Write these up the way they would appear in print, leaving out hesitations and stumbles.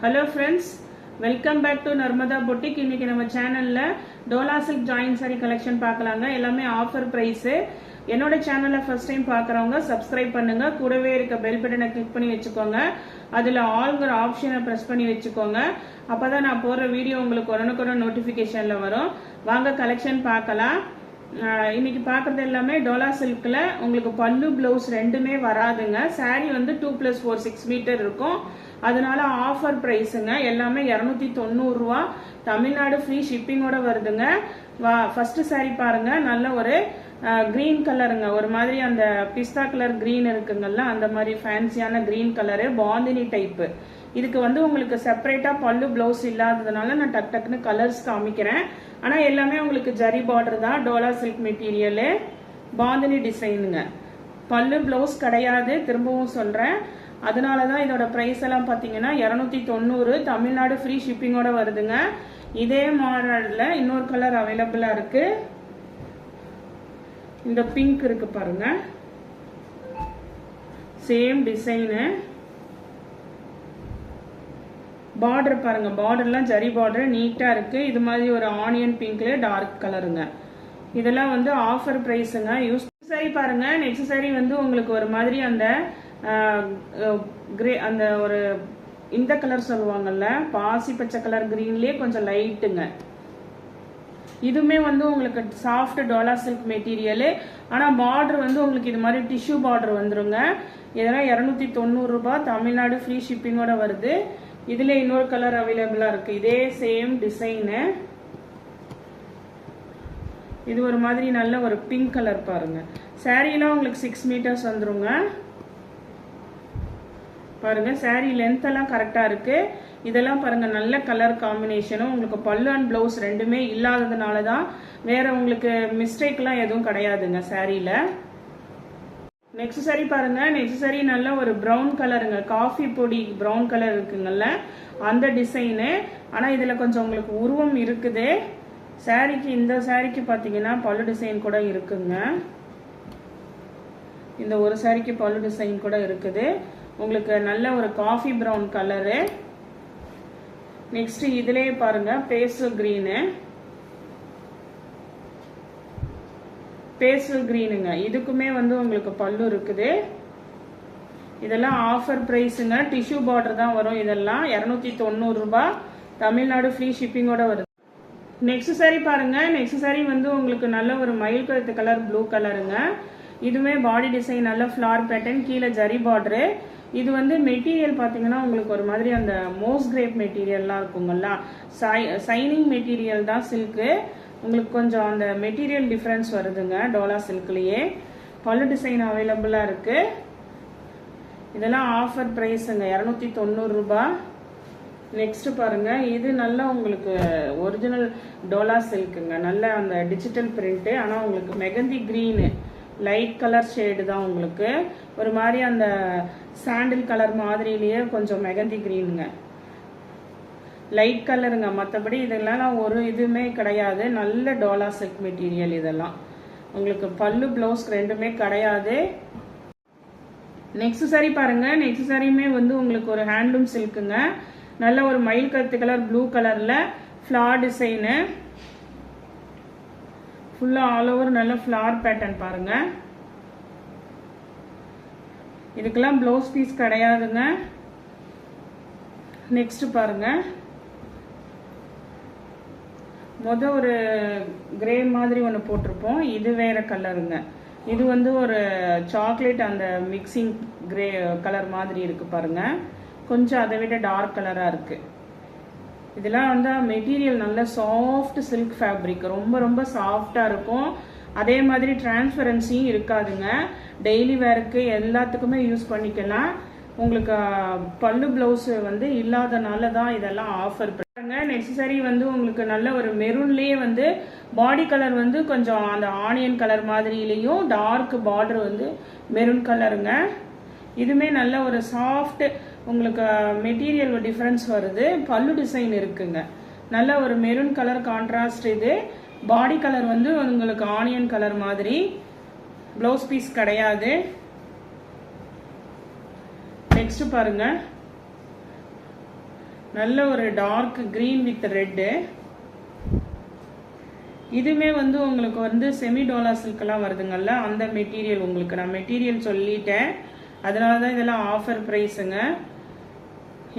Hello friends, welcome back to Narmada Boutique. இன்னைக்கு நம்ம சேனல்ல Dola silk join sorry collection பார்க்கலாங்க. எல்லாமே ஆஃபர் பிரைஸ். என்னோட சேனலை ஃபர்ஸ்ட் டைம் பார்க்குறவங்க சப்ஸ்கிரைப் பண்ணுங்க. கூடவே இருக்க பெல் பட்டனை கிளிக் பண்ணி வச்சுக்கோங்க. அதில் ஆல்ங்கிற ஆப்ஷனை ப்ரெஸ் பண்ணி வச்சுக்கோங்க. அப்பதான் நான் போடுற வீடியோ உங்களுக்கு உடனுக்குடன் நோட்டிஃபிகேஷன்ல வரும். வாங்க கலெக்ஷன் பார்க்கலாம். இன்னைக்கு பார்க்கறது எல்லாமே டோலா சில்க்ல உங்களுக்கு பல்லு பிளவுஸ் ரெண்டுமே வராதுங்க. சாரி வந்து 2+4 6 மீட்டர் இருக்கும். அதனால ஆஃபர் பிரைஸுங்க. எல்லாமே 290 ரூபா. தமிழ்நாடு ஃப்ரீ ஷிப்பிங்கோட வருதுங்க. ஃபர்ஸ்ட் சாரி பாருங்க, நல்ல ஒரு கிரீன் கலருங்க. ஒரு மாதிரி அந்த பிஸ்தா கலர் கிரீன் இருக்குங்கல்ல, அந்த மாதிரி ஃபேன்சியான கிரீன் கலரு, பாந்தினி டைப்பு. இதுக்கு வந்து உங்களுக்கு செப்பரேட்டா பல்லு பிளவுஸ் இல்லாததுனால நான் டக்குன்னு கலர்ஸ் காமிக்கிறேன். ஆனா எல்லாமே உங்களுக்கு ஜரி பார்டர் தான். டோலா சில்க் மெட்டீரியலு, பாந்தினி டிசைனுங்க. பல்லு பிளவுஸ் கிடையாது, திரும்பவும் சொல்றேன். அதனாலதான் இதோட பிரைஸ் எல்லாம் பாத்தீங்கன்னா 290. தமிழ்நாடு ஃப்ரீ ஷிப்பிங்கோட வருதுங்க. இதே மாடல்ல இன்னொரு கலர் அவைலபிளா இருக்கு. இந்த பிங்க் இருக்கு பாருங்க, சேம் டிசைனு. பார்டர் பாருங்க, பார்டர்லாம் ஜரி பார்டர் நீட்டா இருக்கு. இது மாதிரி ஒரு ஆனியன் பிங்க்ல டார்க் கலருங்க. இதெல்லாம் வந்து ஆஃபர் பிரைஸுங்க. யூஸ் சாரி பாருங்க. நெக்ஸ்ட் சாரி வந்து உங்களுக்கு ஒரு மாதிரி அந்த கிரே, அந்த ஒரு இந்த கலர் சொல்லுவாங்கல்ல, பாசி பச்சை கலர் கிரீன்லயே கொஞ்சம் லைட்டுங்க. இதுவுமே வந்து உங்களுக்கு சாஃப்ட் டோலா சில்க் மெட்டீரியல். ஆனா பார்டர் வந்து உங்களுக்கு இது மாதிரி டிஷ்யூ பார்டர் வந்துருங்க. இதெல்லாம் 290 ரூபாய். தமிழ்நாடு ஃப்ரீ ஷிப்பிங்கோட வருது. இதுல இன்னொரு கலர் அவைலபிளா இருக்கு. இதே சேம் டிசைனு. இது ஒரு மாதிரி நல்ல ஒரு பிங்க் கலர் பாருங்க. சாரீலாம் உங்களுக்கு 6 மீட்டர்ஸ் வந்துருங்க. பாருங்க, சாரி லென்த் எல்லாம் கரெக்டா இருக்கு. இதெல்லாம் பாருங்க, நல்ல கலர் காம்பினேஷனும். உங்களுக்கு பல்லு அண்ட் பிளவுஸ் ரெண்டுமே இல்லாததுனாலதான், வேற உங்களுக்கு மிஸ்டேக் எல்லாம் எதுவும் கிடையாதுங்க சாரியில. நெக்ஸ்ட் சாரி பாருங்க. நெக்ஸ்ட் சாரி நல்ல ஒரு பிரவுன் கலருங்க. காஃபி பொடி பிரவுன் கலர் இருக்குங்கல்ல, அந்த டிசைனு. ஆனா இதுல கொஞ்சம் உங்களுக்கு உருவம் இருக்குது. சாரிக்கு, இந்த சாரிக்கு பாத்தீங்கன்னா பல்லு டிசைன் கூட இருக்குங்க. இந்த ஒரு சாரிக்கு பல்லு டிசைன் கூட இருக்குது. உங்களுக்கு நல்ல ஒரு காஃபி பிரவுன் கலரு. நெக்ஸ்ட் இதுலயே பாருங்க, பேஸ்டல் கிரீனு. பேஸ்டல் கிரீனுங்க. இதுக்குமே வந்து உங்களுக்கு பல்லு இருக்குது. இதெல்லாம் ஆஃபர் பிரைஸுங்க. டிஷ்யூ பார்டர் தான் வரும். இதெல்லாம் 290 ரூபாய். தமிழ்நாடு ஃப்ரீ ஷிப்பிங்கோட வருது. நெக்ஸ்ட் சாரி பாருங்க. நெக்ஸ்ட் சாரி வந்து உங்களுக்கு நல்ல ஒரு மயில் கழுத்து கலர் ப்ளூ கலருங்க. இதுவுமே பாடி டிசைன் நல்ல ஃபிளார் பேட்டர்ன், கீழே ஜரி பார்டரு. இது வந்து மெட்டீரியல் பாத்தீங்கன்னா உங்களுக்கு ஒரு மாதிரி அந்த மோஸ் கிரேப் மெட்டீரியல்லாம் இருக்குங்கல்ல, சைனிங் மெட்டீரியல் தான் சில்க்கு. உங்களுக்கு கொஞ்சம் அந்த மெட்டீரியல் டிஃபரன்ஸ் வருதுங்க டோலா சில்க்லயே. பல்லு டிசைன் அவைலபிளா இருக்கு. இதெல்லாம் ஆஃபர் பிரைஸுங்க, 290 ரூபாய். நெக்ஸ்ட் பாருங்க, இது நல்லா உங்களுக்கு ஒரிஜினல் டோலா சில்க்குங்க. நல்ல அந்த டிஜிட்டல் பிரிண்ட். ஆனா உங்களுக்கு mehndi green, light colour shade தான். உங்களுக்கு ஒரு மாதிரி அந்த சாண்டில் கலர் மாதிரிலேயே கொஞ்சம் மெகந்தி கிரீனுங்க, லைட் கலருங்க. மற்றபடி இதெல்லாம் ஒரு இதுவுமே கிடையாது. நல்ல டோலா சில்க் மெட்டீரியல். இதெல்லாம் உங்களுக்கு பல்லு பிளவுஸ் ரெண்டுமே கிடையாது. நெக்ஸ்ட் சாரி பாருங்க. நெக்ஸ்ட் சாரியுமே வந்து உங்களுக்கு ஒரு ஹேண்ட்லூம் சில்க்குங்க. நல்ல ஒரு மயில் கருத்து கலர் ப்ளூ கலர்ல ஃபிளார் டிசைனு. ஃபுல்லா ஆல் ஓவர் நல்ல ஃபிளார் பேட்டர்ன் பாருங்க. இதுக்கெல்லாம் பிளவுஸ் பீஸ் கிடையாதுங்க. நெக்ஸ்ட் பாருங்க, ஒரு கிரே மாதிரி ஒன்று போட்டிருப்போம். இது வேற கலருங்க. இது வந்து ஒரு சாக்லேட் அந்த மிக்சிங் கிரே கலர் மாதிரி இருக்கு பாருங்க. கொஞ்சம் அதை விட டார்க் கலரா இருக்கு. இதெல்லாம் வந்து மெட்டீரியல் நல்ல சாஃப்ட் சில்க் ஃபேப்ரிக். ரொம்ப ரொம்ப சாஃப்டா இருக்கும். அதே மாதிரி டிரான்ஸ்பரன்சியும் இருக்காதுங்க. டெய்லி வேருக்கு எல்லாத்துக்குமே யூஸ் பண்ணிக்கலாம். உங்களுக்கு பல்லு பிளவுஸ் வந்து இல்லாதனால தான் இதெல்லாம் ஆஃபர் பண்ணுங்க. நெக்ஸ்ட் சாரி வந்து உங்களுக்கு நல்ல ஒரு மெரூன்லயே வந்து பாடி கலர் வந்து கொஞ்சம் அந்த ஆனியன் கலர் மாதிரிலையும் டார்க் பார்டர் வந்து மெரூன் கலருங்க. இதுமே நல்ல ஒரு சாஃப்ட், உங்களுக்கு மெட்டீரியல் டிஃபரன்ஸ் வருது. பல்லு டிசைன் இருக்குங்க. நல்ல ஒரு மெரூன் கலர் கான்ட்ராஸ்ட். இது பாடி கலர் வந்து உங்களுக்கு ஆனியன் கலர் மாதிரி. பிளவுஸ் பீஸ் கிடையாது. நெக்ஸ்ட் பாருங்க, நல்ல ஒரு டார்க் கிரீன் வித் ரெட்டு. இதுவுமே வந்து உங்களுக்கு வந்து செமி டோலா சில்கெல்லாம் வருதுங்கல்ல, அந்த மெட்டீரியல். உங்களுக்கு நான் மெட்டீரியல் சொல்லிட்டேன், அதனால தான் இதெல்லாம் ஆஃபர் ப்ரைஸுங்க.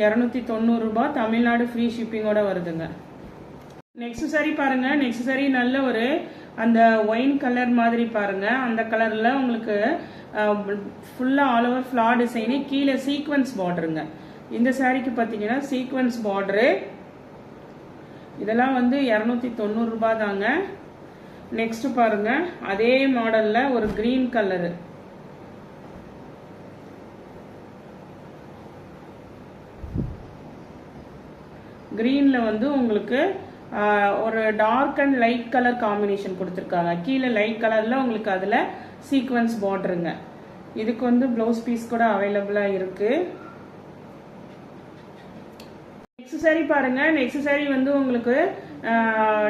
290 ரூபாய், தமிழ்நாடு ஃப்ரீ ஷிப்பிங்கோட வருதுங்க. நெக்ஸ்ட் சாரி பாருங்க. நெக்ஸ்ட் சாரி நல்ல ஒரு அந்த ஒயின் கலர் மாதிரி பாருங்க. அந்த கலர்ல உங்களுக்கு ஃபுல்லா ஆல் ஓவர் ஃபிளார் டிசைனு, கீழே சீக்வன்ஸ் பார்டருங்க. இந்த சாரிக்கு பார்த்தீங்கன்னா சீக்வன்ஸ் பார்டரு. இதெல்லாம் வந்து 290 ரூபாய் தாங்க. நெக்ஸ்ட் பாருங்க, அதே மாடல்ல ஒரு கிரீன் கலரு. கிரீன்ல வந்து உங்களுக்கு ஒரு dark and light colour combination கொடுத்துருக்காங்க. கீழே லைட் கலர்ல உங்களுக்கு அதுல சீக்வன்ஸ் பார்டருங்க. இதுக்கு வந்து பிளவுஸ் பீஸ் கூட அவைலபிளா இருக்கு. நெக்ஸ்ட் சாரி பாருங்க. நெக்ஸ்ட் சாரி வந்து உங்களுக்கு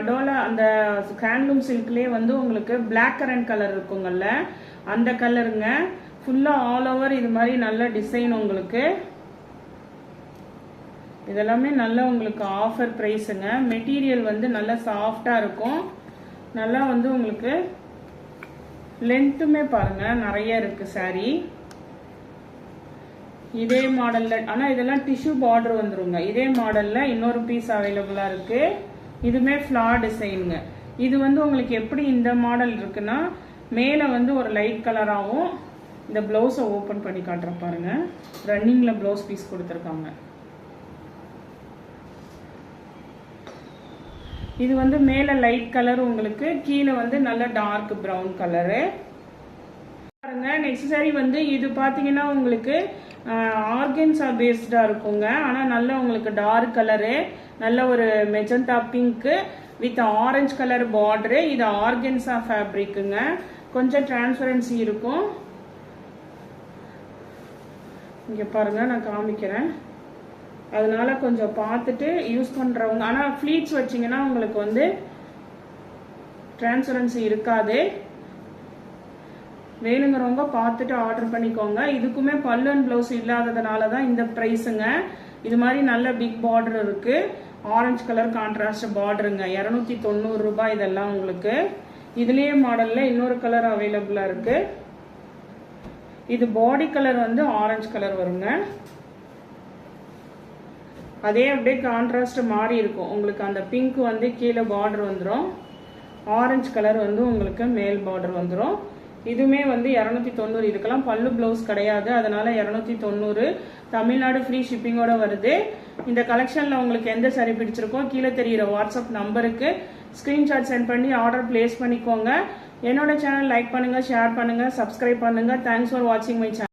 டோலா அந்த ஹேண்ட்லூம் சில்க்லயே வந்து உங்களுக்கு பிளாக் கரண்ட் கலர் இருக்குங்கல்ல, அந்த கலருங்க. ஃபுல்லா ஆல் ஓவர் இது மாதிரி நல்ல டிசைன் உங்களுக்கு. இதெல்லாமே நல்ல உங்களுக்கு ஆஃபர் ப்ரைஸுங்க. மெட்டீரியல் வந்து நல்லா சாஃப்டா இருக்கும். நல்லா வந்து உங்களுக்கு லென்த்துமே பாருங்க நிறைய இருக்கு சாரி. இதே மாடல்ல, ஆனா இதெல்லாம் டிஷ்யூ பார்டர் வந்துருங்க. இதே மாடல்ல இன்னொரு பீஸ் அவைலபிளா இருக்கு. இதுமே ஃபிளார் டிசைனுங்க. இது வந்து உங்களுக்கு எப்படி இந்த மாடல் இருக்குன்னா, மேல வந்து ஒரு லைட் கலராகவும், இந்த பிளவுஸை ஓபன் பண்ணி காட்டுற பாருங்க, ரன்னிங்ல பிளவுஸ் பீஸ் கொடுத்துருக்காங்க. இது வந்து மேல லைட் கலர் உங்களுக்கு, கீழே வந்து நல்ல டார்க் பிரவுன் கலரு பாருங்க. நெக்ஸ்ட் சாரி வந்து இது பாத்தீங்கன்னா உங்களுக்கு ஆர்கன்ஸா பேஸ்டா இருக்குங்க. ஆனா நல்ல உங்களுக்கு டார்க் கலரு, நல்ல ஒரு magenta pink with orange colour border. இது ஆர்கன்ஸா ஃபேப்ரிக்குங்க. கொஞ்சம் டிரான்ஸ்பரன்சி இருக்கும். இங்க பாருங்க, நான் காமிக்கிறேன். அதனால கொஞ்சம் பார்த்துட்டு யூஸ் பண்றவங்க, ஆனா ஃபிளீட்ஸ் வச்சீங்கன்னா உங்களுக்கு வந்து டிரான்ஸ்பரன்சி இருக்காது. வேணுங்கிறவங்க பார்த்துட்டு ஆர்டர் பண்ணிக்கோங்க. இதுக்குமே பல்லு அண்ட் பிளவுஸ் இல்லாததுனால தான் இந்த ப்ரைஸுங்க. இது மாதிரி நல்ல பிக் பார்டர் இருக்கு. ஆரஞ்சு கலர் கான்ட்ராஸ்ட் பார்டருங்க. 290 ரூபாய் இதெல்லாம் உங்களுக்கு. இதுலயே மாடல்ல இன்னொரு கலர் அவைலபிளா இருக்கு. இது பாடி கலர் வந்து ஆரஞ்சு கலர் வருங்க. அதே அப்படியே கான்ட்ராஸ்ட் மாறி இருக்கும் உங்களுக்கு. அந்த பிங்க் வந்து கீழே பார்டர் வந்துடும், ஆரஞ்சு கலர் வந்து உங்களுக்கு மேல் பார்டர் வந்துடும். இதுவுமே வந்து 290. இதுக்கெல்லாம் பல்லு பிளவுஸ் கிடையாது, அதனால 290. தமிழ்நாடு ஃப்ரீ ஷிப்பிங்கோட வருது. இந்த கலெக்ஷன்ல உங்களுக்கு எந்த சாரி பிடிச்சிருக்கோ கீழே தெரியுற வாட்ஸ்அப் நம்பருக்கு ஸ்கிரீன்ஷாட் சென்ட் பண்ணி ஆர்டர் பிளேஸ் பண்ணிக்கோங்க. என்னோட சேனல் லைக் பண்ணுங்க, ஷேர் பண்ணுங்க, சப்ஸ்கிரைப் பண்ணுங்க. தேங்க்ஸ் ஃபார் வாட்சிங் மை சேனல்.